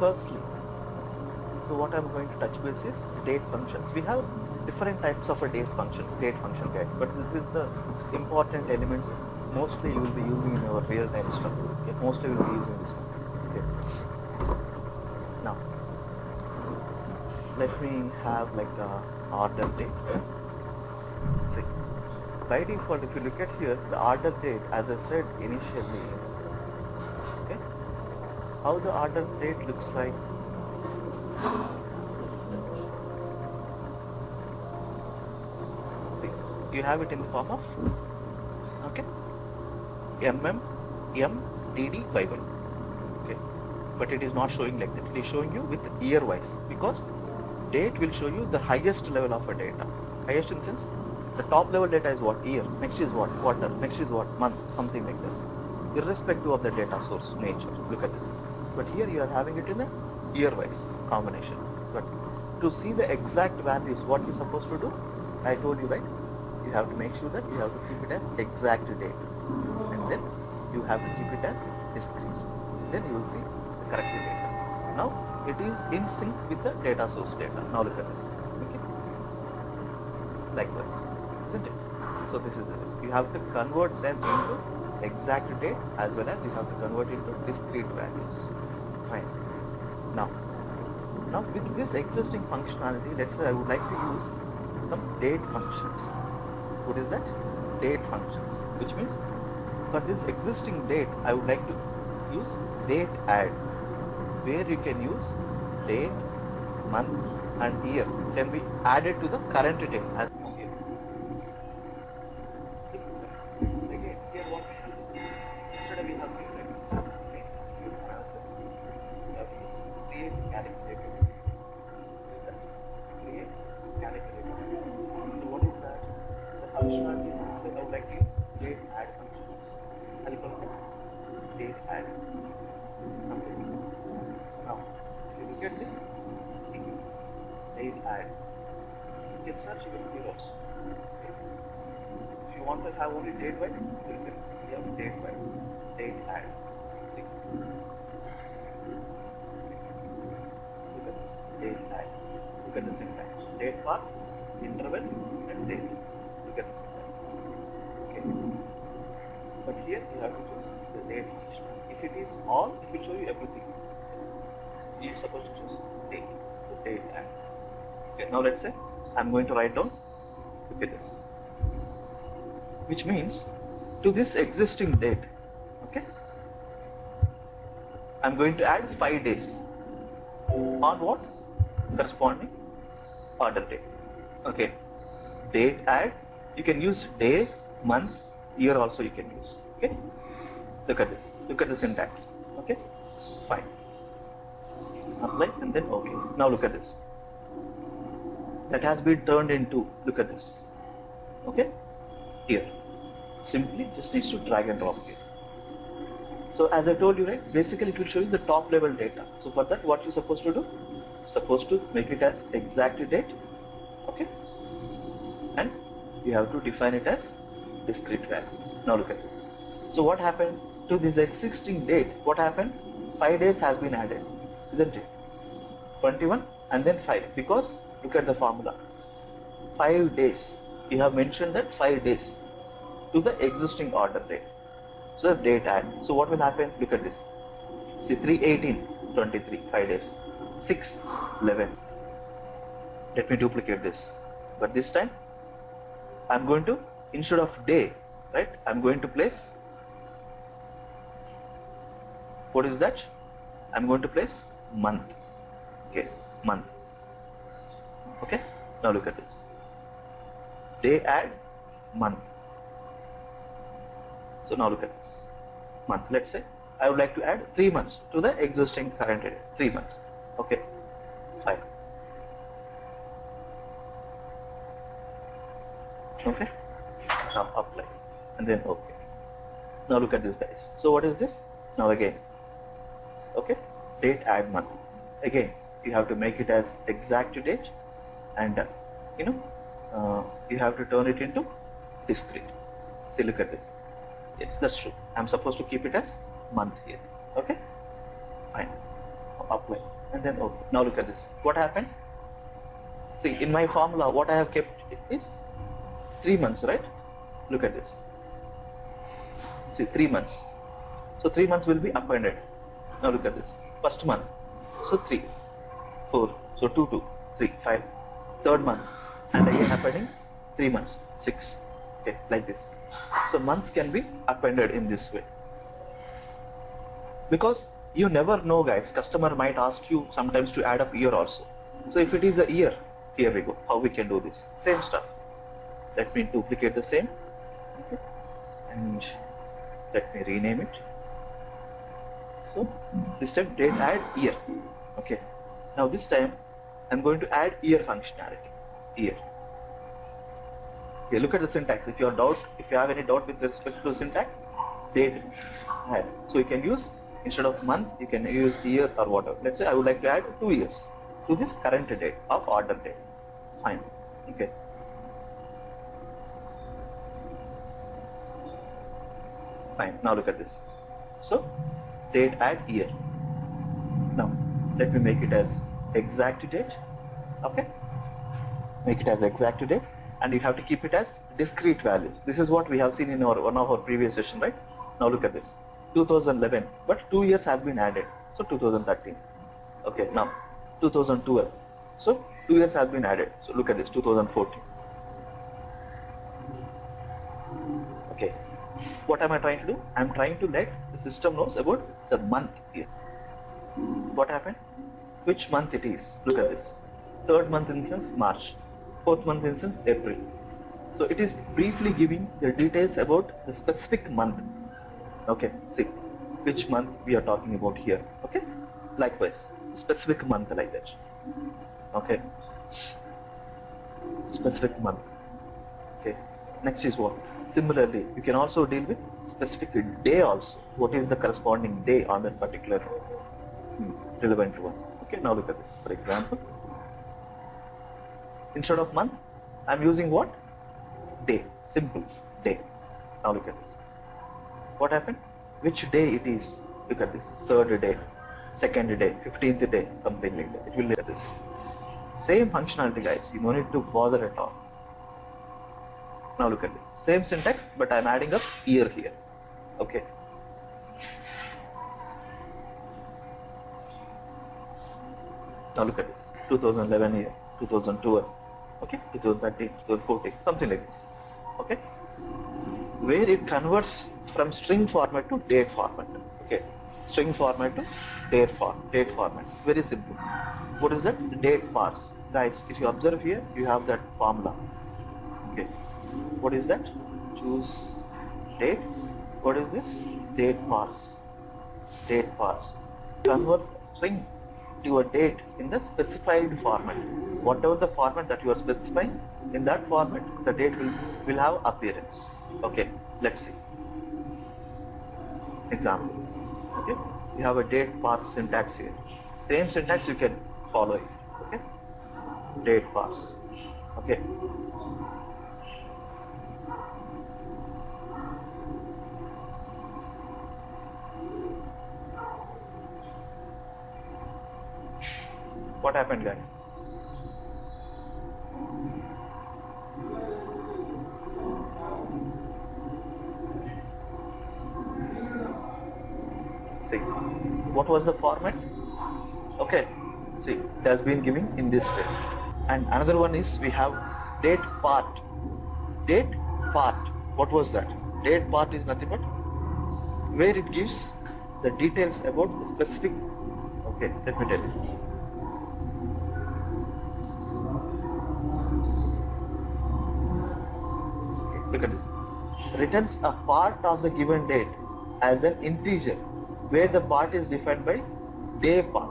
firstly, so what I'm going to touch base is date functions. We have different types of a date function guys, but this is the important elements mostly you will be using in your real-time stuff. Okay, mostly you will be using this one. Okay. Now, let me have like a order date. See, by default, if you look at here, the order date, as I said initially, okay, how the order date looks like. See, you have it in the form of, okay, MDDY1. Okay, but it is not showing like that. It is showing you with year wise, because date will show you the highest level of a data. Highest in the sense, the top level data is what? Year. Next is what? Quarter. Next is what? Month. Something like that. Irrespective of the data source nature. Look at this. But here you are having it in a year wise combination. But to see the exact values, what you're supposed to do, I told you, right? You have to make sure that you have to keep it as exact date. And then you have to keep it as discrete. Then you will see the correct data. Now it is in sync with the data source data. Now look at this. Okay. Likewise, isn't it? So this is the way. You have to convert them into exact date as well as you have to convert into discrete values. Fine. Now with this existing functionality, let's say I would like to use some date functions. What is that? Date functions, which means for this existing date, I would like to use date add, where you can use date, month and year can be added to the current date as here. See, again, here what we have, instead of we have seen like analysis, we have to use create calculator. Create calculator. So what is that? The functionality is, I would like to use date add functions. I'll call it date add. Something like this. So now, if you look at this, see, date add. You can search even here also. Okay. If you want to have only date wise, you can see here date wise, date add. See. Look at this, date add. Look at the syntax. Date part, interval, and date. Look at the syntax. Okay. But here you have to choose the date function. If it is all, it will show you everything. You are supposed to choose date, the date add. Okay, now let's say I'm going to write down, look at this. Which means to this existing date, okay, I'm going to add 5 days on what? Corresponding order date. Okay. Date add, you can use day, month, year also you can use. Okay. Look at this. Look at the syntax. Okay. Fine. Apply and then okay. Now look at this. That has been turned into, look at this. Okay. Here. Simply just needs to drag and drop here. So as I told you, right, basically it will show you the top level data. So for that, what you're supposed to do? Supposed to make it as exact date. Okay. And you have to define it as discrete value. Now look at this. So what happened to this existing date? What happened? 5 days has been added, isn't it? 21 and then 5, because look at the formula. 5 days. You have mentioned that 5 days to the existing order date. So date add. So what will happen? Look at this. See, 3/18, 23, 5 days. 6/11. Let me duplicate this. But this time, I'm going to, instead of day, right, I'm going to place, what is that? I'm going to place month. Okay, month. Okay, now look at this. Day add, month. So now look at this. Month. Let's say I would like to add 3 months to the existing current date. 3 months. Okay, fine. Okay, now apply and then okay. Now look at this, guys. So what is this? Now again, okay, date add month. Again, you have to make it as exact date, and you have to turn it into discrete. See, look at this. Yes, that's true. I'm supposed to keep it as month here. Okay, fine. Apply. and then OK. Now look at this. What happened? See, in my formula, what I have kept is 3 months, right? Look at this. See, 3 months. So 3 months will be appended. Now look at this. First month. So 3, 4. So 2, 2, 3, 5. Third month. And again appending 3 months. 6. Okay, like this. So months can be appended in this way. Because you never know, guys. Customer might ask you sometimes to add up year also. So if it is a year, here we go. How we can do this? Same stuff. Let me duplicate the same. Okay. And let me rename it. So this time date add year. Okay. Now this time I'm going to add year functionality. Year. Okay, look at the syntax. If you have any doubt with respect to syntax, date add. So you can use, instead of month, you can use year or whatever. Let's say I would like to add 2 years to this current date of order date. Fine. Okay. Fine. Now look at this. So date add year. Now let me make it as exact date. Okay. Make it as exact date, and you have to keep it as discrete values. This is what we have seen in one of our previous session, right? Now look at this. 2011, but 2 years has been added. So 2013. Okay. Now 2012. So 2 years has been added. So look at this. 2014. Okay. What am I trying to do? I am trying to let the system knows about the month here. What happened? Which month it is? Look at this. Third month instance March. Fourth month instance April. So it is briefly giving the details about the specific month. Okay. See which month we are talking about here. Okay. Likewise, specific month like that. Okay. Specific month. Okay. Next is what? Similarly, you can also deal with specific day also. What is the corresponding day on that particular relevant one? Okay, now look at this. For example, instead of month, I'm using what? Day. Simple. Day. Now look at this. What happened? Which day it is? Look at this. Third day, second day, 15th day, something like that. It will look at this. Same functionality, guys. You don't need to bother at all. Now look at this. Same syntax, but I'm adding up year here. Okay. Now look at this. 2011 year, 2012. Okay. 2013, 2014, something like this. Okay. Where it converts from string format to date format. Okay. String format to date format. Very simple. What is that? Date parse. Guys, if you observe here, you have that formula. Okay. What is that? Choose date. What is this? Date parse. Date parse. Converts string to a date in the specified format. Whatever the format that you are specifying, in that format, the date will have appearance. Okay. Let's see. Example. Okay. You have a date parse syntax here. Same syntax you can follow it. Okay. Date parse. Okay. What happened, guys? See, what was the format? Okay, see, it has been given in this way. And another one is we have date part. Date part. What was that? Date part is nothing but where it gives the details about the specific. Okay, let me tell you. Look at this. Returns a part of the given date as an integer, where the part is defined by day part.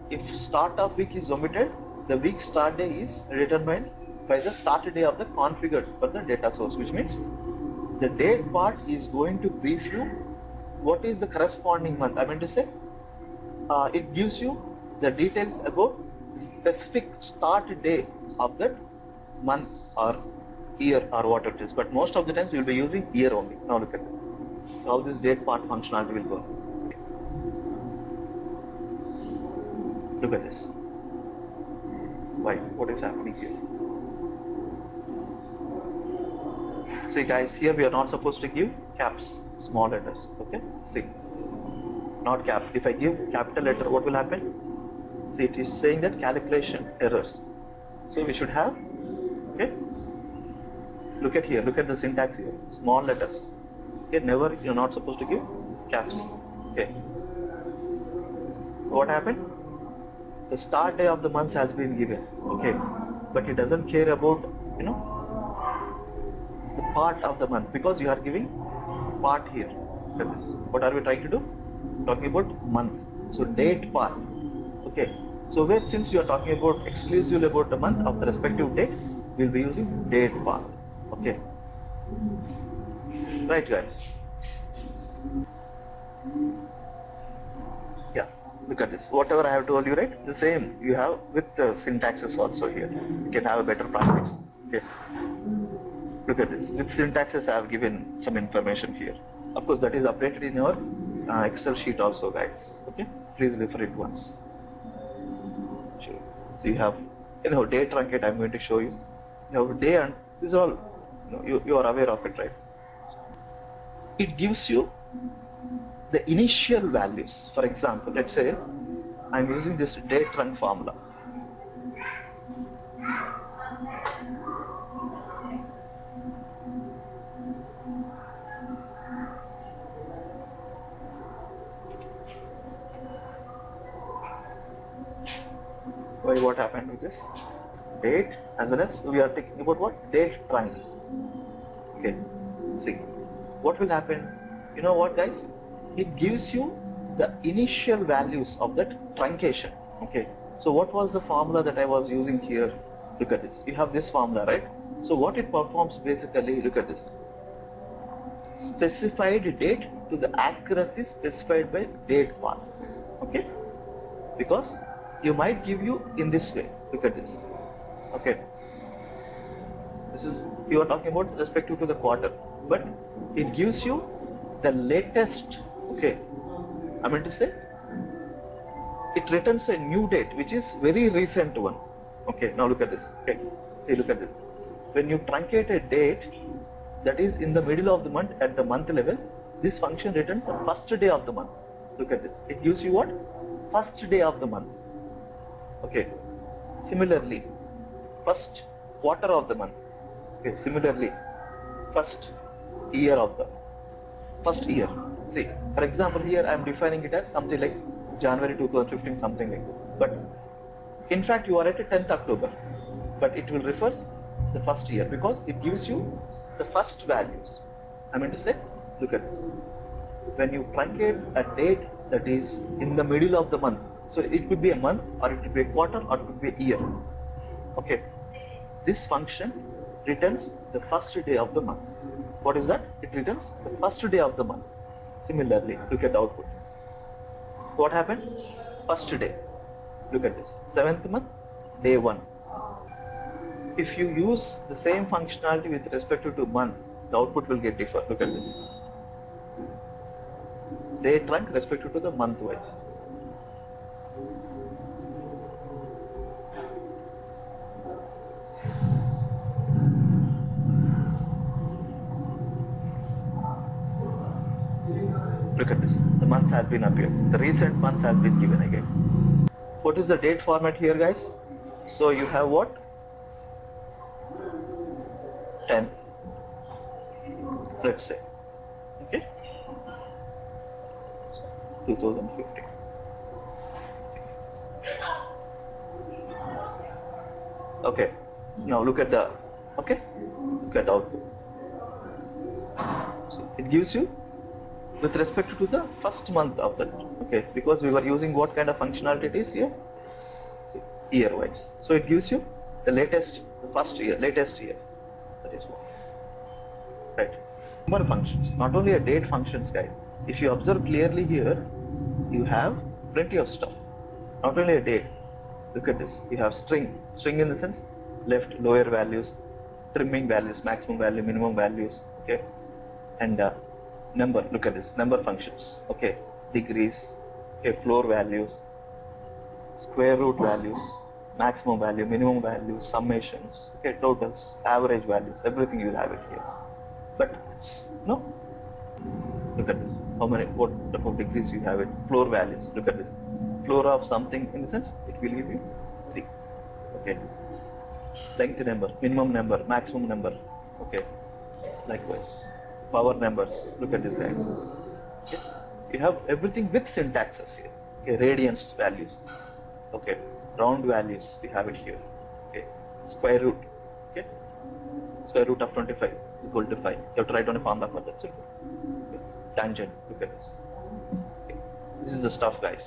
If start of week is omitted, the week start day is determined by the start day of the configured for the data source, which means the date part is going to brief you what is the corresponding month. I mean to say, it gives you the details about the specific start day of that month or year or what it is, but most of the times you will be using year only. Now look at this. So how this date part functionality will go. Look at this. Why? What is happening here? See guys, here we are not supposed to give caps, small letters. Okay? See, not cap. If I give capital letter, what will happen? See, it is saying that calculation errors. So we should have, okay? Look at here, look at the syntax here. Small letters. Okay, never, you're not supposed to give caps. Okay. What happened? The start day of the month has been given. Okay. But it doesn't care about, the part of the month, because you are giving part here. Look at this. What are we trying to do? Talking about month. So date part. Okay. So where, since you are talking about exclusively about the month of the respective date, we'll be using date part. Okay. Right guys. Yeah, look at this. Whatever I have told you, right? The same you have with the syntaxes also here. You can have a better practice. Okay. Look at this. With syntaxes I have given some information here. Of course that is updated in your Excel sheet also guys. Okay. Please refer it once. Sure. So you have, day truncate I'm going to show you. You have day, and this is all, you are aware of it, right? It gives you the initial values. For example, let's say I'm using this day trunk formula. Why, what happened with this? Date, as well as we are talking about what? Date trunk. Okay, see, what will happen? You know what guys? It gives you the initial values of that truncation. Okay, so what was the formula that I was using here? Look at this. You have this formula, right? So what it performs basically, look at this. Specified date to the accuracy specified by date part. Okay, because you might give you in this way. Look at this. Okay, this is, you are talking about respective to the quarter, but it gives you the latest. Okay, I mean to say it returns a new date which is very recent one. Okay, now look at this. Okay, see, look at this. When you truncate a date that is in the middle of the month at the month level, this function returns the first day of the month. Look at this. It gives you what? First day of the month. Okay, similarly first quarter of the month. Okay, similarly first year of the first year. See, for example, here I am defining it as something like January 2015, something like this. But in fact you are at 10th October, but it will refer the first year because it gives you the first values. I mean to say, look at this. When you truncate a date that is in the middle of the month, so it could be a month, or it could be a quarter, or it could be a year. Okay, this function returns the first day of the month. What is that? It returns the first day of the month. Similarly, look at the output. What happened? First day. Look at this. 7th month, day 1. If you use the same functionality with respect to month, the output will get different. Look at this. Day trunk respective to the month wise. Look at this. The month has been appeared. The recent months has been given again. What is the date format here, guys? So you have what? 10. Let's say. Okay. 2015. Okay. Now look at the. Okay. Look at the output. So it gives you with respect to the first month of that. Okay, because we were using what kind of functionality it is here? See, year wise. So it gives you the latest, the first year, latest year. That is what. Right. Number functions, not only a date functions, guys. If you observe clearly here, you have plenty of stuff. Not only a date. Look at this. You have string. String in the sense left, lower values, trimming values, maximum value, minimum values. Okay, and number. Look at this. Number functions. Okay, degrees. Okay, floor values. square root values, maximum value, minimum value, summations, okay, totals, average values, everything you will have it here. But no, look at this. How many, what type of degrees you have it? Floor values. Look at this. Floor of something in the sense it will give you 3. Okay. Length number, minimum number, maximum number. Okay. Likewise. Power numbers. Look at this guys. Okay. You have everything with syntaxes here. Okay. Radians values. Okay. Round values. We have it here. Okay. Square root. Okay. Square root of 25 is equal to 5. You have to write on a formula for that. Simple. Okay. Tangent. Look at this. Okay. This is the stuff, guys.